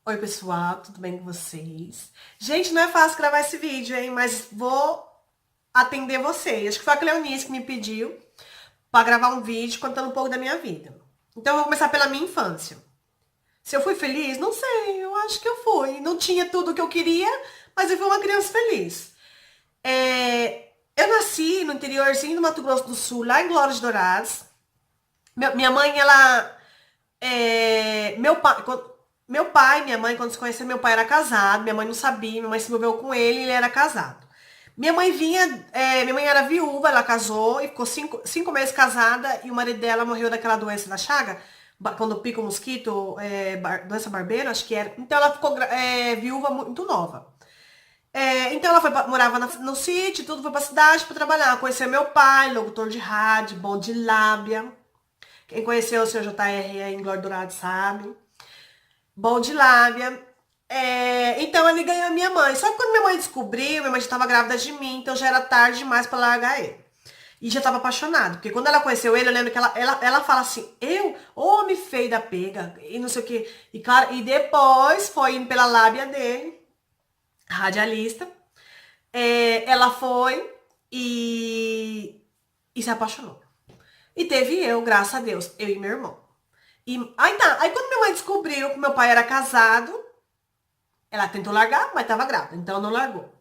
Oi, pessoal, tudo bem com vocês? Gente, não é fácil gravar esse vídeo, hein? Mas vou atender vocês. Acho que foi a Cleonice que me pediu para gravar um vídeo contando um pouco da minha vida. Então, eu vou começar pela minha infância. Se eu fui feliz? Não sei, eu acho que eu fui. Não tinha tudo o que eu queria, mas eu fui uma criança feliz. Eu nasci no interiorzinho do Mato Grosso do Sul, lá em Glória de Dourados. Minha mãe, ela meu pai e minha mãe, quando se conheceram, meu pai era casado, minha mãe não sabia, minha mãe se envolveu com ele e ele era casado. Minha mãe era viúva, ela casou e ficou cinco meses casada e o marido dela morreu daquela doença da chaga, quando pica o mosquito, doença barbeira, acho que era. Então ela ficou viúva muito nova. Então ela morava no sítio, tudo, foi pra cidade pra trabalhar. Conheceu meu pai, locutor de rádio, bom de lábia. Quem conheceu o seu JR em Glória Dourado sabe. Bom de lábia. Então ele ganhou a minha mãe. Só que quando minha mãe descobriu, minha mãe já estava grávida de mim, então já era tarde demais para largar ele. E já estava apaixonada. Porque quando ela conheceu ele, eu lembro que ela fala assim, homem feio da pega, e não sei o quê. E, claro, e depois foi indo pela lábia dele, radialista. Ela foi e se apaixonou. E teve eu, graças a Deus, eu e meu irmão. Aí quando minha mãe descobriu que meu pai era casado, ela tentou largar, mas estava grávida, então não largou.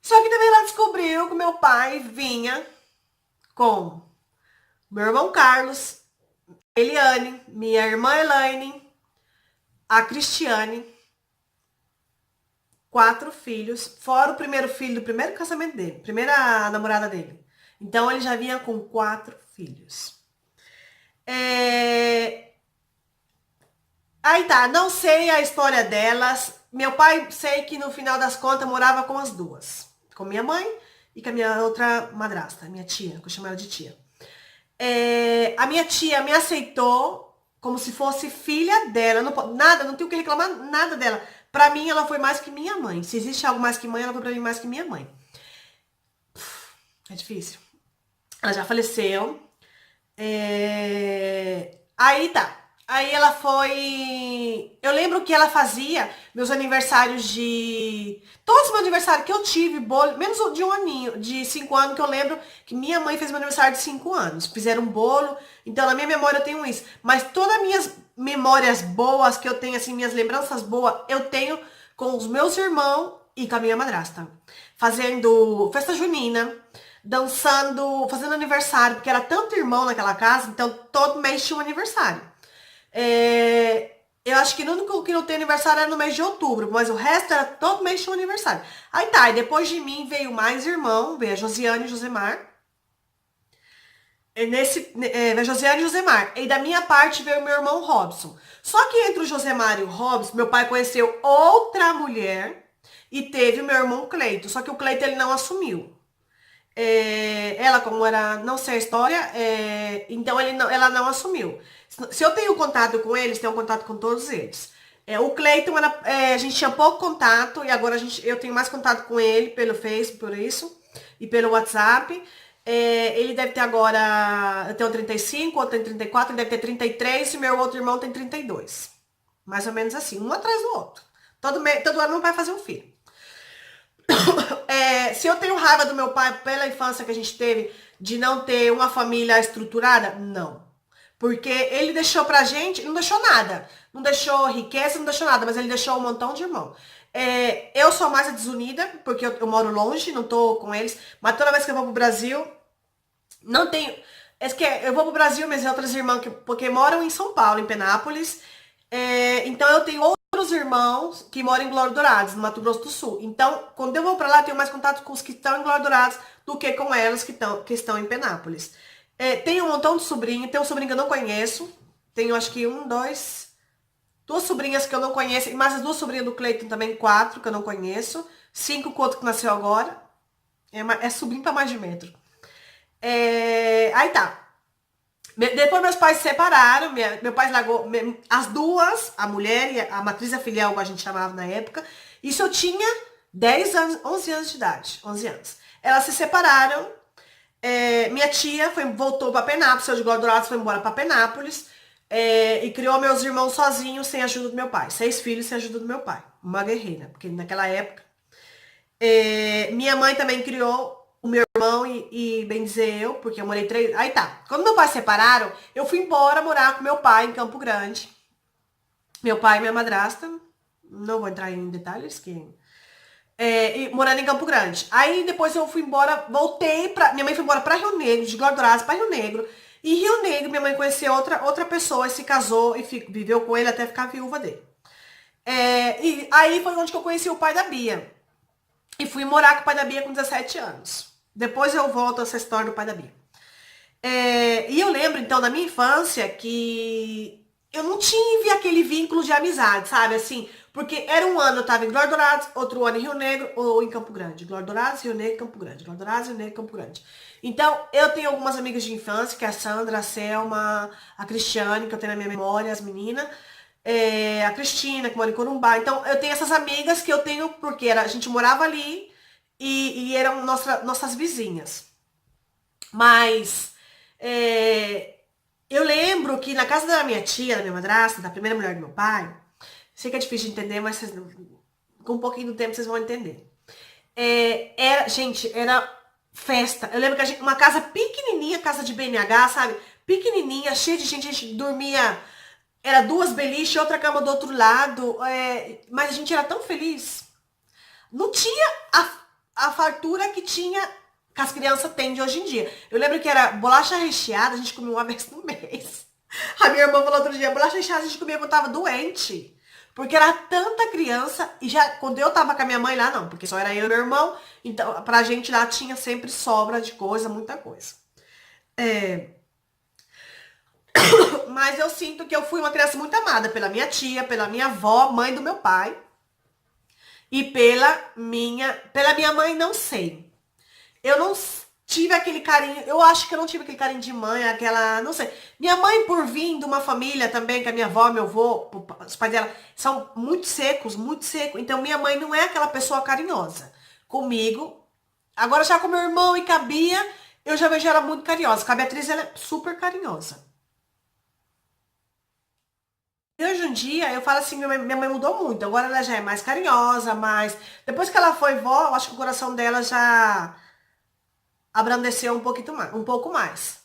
Só que também ela descobriu que meu pai vinha com meu irmão Carlos, Eliane, minha irmã Elaine, a Cristiane, 4 filhos, fora o primeiro filho do primeiro casamento dele, primeira namorada dele. Então ele já vinha com 4 filhos. Aí tá, não sei a história delas. Meu pai, sei que no final das contas morava com as duas. Com minha mãe e com a minha outra madrasta, minha tia, que eu chamo ela de tia. A minha tia me aceitou como se fosse filha dela. Nada, não tenho o que reclamar nada dela. Pra mim, ela foi mais que minha mãe. Se existe algo mais que mãe, ela foi pra mim mais que minha mãe. É difícil. Ela já faleceu. Aí tá. Aí ela foi. Eu lembro que ela fazia meus aniversários de. Todos os meus aniversários que eu tive, bolo, menos o de um aninho, de 5 anos, que eu lembro que minha mãe fez meu aniversário de 5 anos. Fizeram um bolo. Então, na minha memória eu tenho isso. Mas todas as minhas memórias boas que eu tenho, assim, minhas lembranças boas, eu tenho com os meus irmãos e com a minha madrasta. Fazendo festa junina, dançando, fazendo aniversário, porque era tanto irmão naquela casa, então todo mês tinha um aniversário. Eu acho que o único que não tem aniversário era no mês de outubro, mas o resto era todo mês tinha um aniversário. Aí tá, e depois de mim veio mais irmão, veio a Josiane e Josemar. Veio a Josiane e Josemar. E da minha parte veio o meu irmão Robson. Só que entre o Josemar e o Robson, meu pai conheceu outra mulher e teve o meu irmão Cleito. Só que o Cleito ele não assumiu. Ela, como era, não sei a história, então ela não assumiu. Se eu tenho contato com eles, tenho contato com todos eles. O Cleiton, a gente tinha pouco contato e agora eu tenho mais contato com ele pelo Facebook, por isso, e pelo WhatsApp. Ele deve ter agora, eu tenho 35, outro tem 34, ele deve ter 33 e meu outro irmão tem 32. Mais ou menos assim, um atrás do outro. Todo ano meu pai fazer um filho. Se eu tenho raiva do meu pai pela infância que a gente teve, de não ter uma família estruturada, não. Porque ele deixou pra gente, não deixou nada. Não deixou riqueza, não deixou nada, mas ele deixou um montão de irmão. Eu sou mais a desunida, porque eu moro longe, não tô com eles. Mas toda vez que eu vou pro Brasil, não tenho. Eu vou pro Brasil, minhas outras irmãs, porque moram em São Paulo, em Penápolis. Então eu tenho outros irmãos que moram em Glória Dourados, no Mato Grosso do Sul. Então, quando eu vou pra lá, eu tenho mais contato com os que estão em Glória Dourados do que com elas que estão em Penápolis. Tenho um montão de sobrinho, tem um sobrinho que eu não conheço. Tenho acho que duas sobrinhas que eu não conheço, e mais as duas sobrinhas do Cleiton também, 4 que eu não conheço. 5 com o outro que nasceu agora. É sobrinho pra mais de metro. Aí tá. Depois meus pais se separaram, meu pai largou as duas, a mulher e a matriz e a filial, como a gente chamava na época. Isso eu tinha 10 anos, 11 anos de idade, 11 anos. Elas se separaram, minha tia voltou para Penápolis, seu de Glória Dourados foi embora para Penápolis. E criou meus irmãos sozinhos, sem a ajuda do meu pai. 6 filhos sem a ajuda do meu pai. Uma guerreira, porque naquela época... minha mãe também criou o meu irmão bem dizer eu, porque eu morei 3... Aí tá, quando meu pai se separaram, eu fui embora morar com meu pai em Campo Grande. Meu pai e minha madrasta. Não vou entrar em detalhes, que... morando em Campo Grande. Aí depois eu fui embora, voltei pra... Minha mãe foi embora pra Rio Negro, de Glória Dourada pra Rio Negro. E Rio Negro, minha mãe conheceu outra pessoa, e se casou e viveu com ele até ficar viúva dele. E aí foi onde que eu conheci o pai da Bia. E fui morar com o pai da Bia com 17 anos. Depois eu volto a essa história do pai da Bia. E eu lembro, então, da minha infância que eu não tive aquele vínculo de amizade, sabe? Assim, porque era um ano eu tava em Glória Dourados, outro ano em Rio Negro ou em Campo Grande. Glória Dourados, Rio Negro, Campo Grande. Glória Dourados, Rio Negro, Campo Grande. Então, eu tenho algumas amigas de infância, que é a Sandra, a Selma, a Cristiane, que eu tenho na minha memória, as meninas. A Cristina, que mora em Corumbá. Então, eu tenho essas amigas que eu tenho, porque a gente morava ali e eram nossas vizinhas. Mas eu lembro que na casa da minha tia, da minha madrasta, da primeira mulher do meu pai, sei que é difícil de entender, mas com um pouquinho do tempo vocês vão entender. Gente, era festa. Eu lembro que uma casa pequenininha, casa de BNH, sabe? Pequenininha, cheia de gente, a gente dormia... Era 2 beliches, outra cama do outro lado. Mas a gente era tão feliz. Não tinha a fartura que as crianças têm de hoje em dia. Eu lembro que era bolacha recheada, a gente comia uma vez no mês. A minha irmã falou outro dia, bolacha recheada a gente comia quando tava doente. Porque era tanta criança. E já quando eu tava com a minha mãe lá, não. Porque só era eu e meu irmão. Então, pra gente lá tinha sempre sobra de coisa, muita coisa. Mas eu sinto que eu fui uma criança muito amada pela minha tia, pela minha avó, mãe do meu pai. E pela minha mãe, não sei. Eu não tive aquele carinho, eu acho que eu não tive aquele carinho de mãe, não sei. Minha mãe, por vir de uma família também, que a minha avó, meu avô, os pais dela, são muito secos, muito secos. Então, minha mãe não é aquela pessoa carinhosa comigo. Agora, já com meu irmão e com a Bia, eu já vejo ela muito carinhosa. Com a Beatriz, ela é super carinhosa. E hoje em dia, eu falo assim, minha mãe mudou muito. Agora ela já é mais carinhosa, mais... Depois que ela foi vó, eu acho que o coração dela já abrandeceu um pouco mais.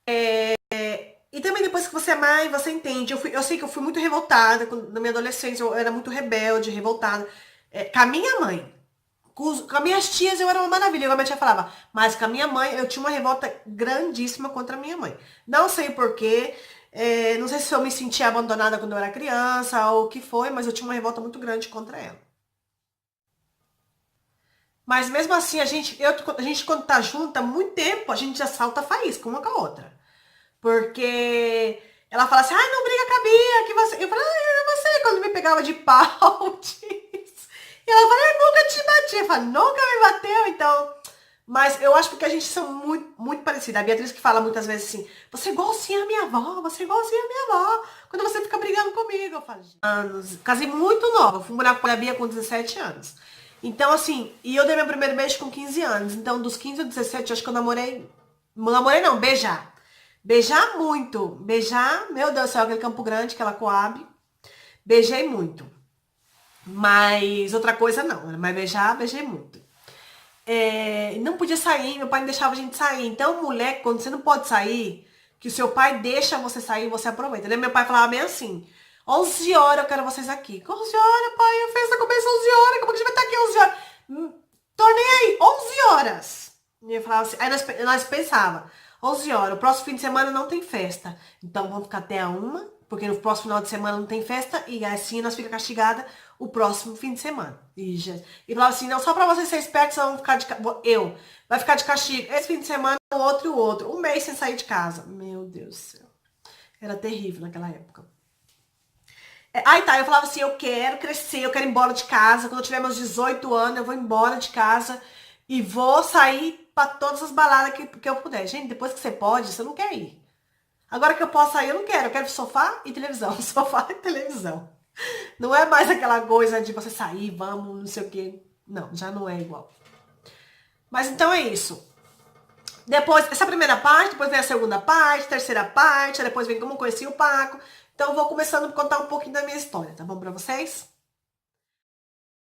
E também depois que você é mãe, você entende. Eu sei que eu fui muito revoltada na minha adolescência, eu era muito rebelde, revoltada. Com a minha mãe. Com as minhas tias eu era uma maravilha. Igual a minha tia falava, mas com a minha mãe eu tinha uma revolta grandíssima contra a minha mãe. Não sei porquê. Não sei se eu me sentia abandonada quando eu era criança ou o que foi, mas eu tinha uma revolta muito grande contra ela. Mas mesmo assim, a gente quando tá junto há muito tempo, a gente já salta a faísca uma com a outra. Porque ela fala assim, ai, não briga com a Bia, que você... Eu falo, ai, você, quando me pegava de pau, diz. E ela fala, eu nunca te bati. Eu falo, nunca me bateu, então... Mas eu acho que a gente são muito, muito parecidas. A Beatriz que fala muitas vezes assim, você é igualzinha a minha avó, você é igualzinha a minha avó. Quando você fica brigando comigo, eu falo, anos. Casei muito nova, eu fui morar com a Bia com 17 anos. Então, assim, e eu dei meu primeiro beijo com 15 anos. Então, dos 15 aos 17, acho que eu namorei... Namorei não, beijar. Beijar muito. Beijar, meu Deus do céu, aquele Campo Grande, aquela Coab. Beijei muito. Mas outra coisa não, mas beijar, beijei muito. Não podia sair, meu pai não deixava a gente sair. Então, mulher, quando você não pode sair, que o seu pai deixa você sair, você aproveita. Meu pai falava bem assim, 11 horas eu quero vocês aqui. 11 horas, pai, a festa começa 11 horas, como que a gente vai estar aqui 11 horas? Tô nem aí, 11 horas. E eu falava assim, aí nós pensava, 11 horas, o próximo fim de semana não tem festa. Então vamos ficar até a 1, porque no próximo final de semana não tem festa, e assim nós fica castigada o próximo fim de semana. E falava assim, não, só pra vocês ser espertos, vão ficar vai ficar de castigo. Esse fim de semana, o outro e o outro. Um mês sem sair de casa. Meu Deus do céu. Era terrível naquela época. Aí tá, eu falava assim, eu quero crescer, eu quero ir embora de casa. Quando eu tiver meus 18 anos, eu vou embora de casa e vou sair pra todas as baladas que eu puder. Gente, depois que você pode, você não quer ir. Agora que eu posso sair, eu não quero. Eu quero sofá e televisão. Sofá e televisão. Não é mais aquela coisa de você sair, vamos, não sei o quê. Não, já não é igual. Mas então é isso. Depois, essa primeira parte, depois vem a segunda parte, terceira parte, depois vem como conheci o Paco. Então eu vou começando a contar um pouquinho da minha história, tá bom pra vocês?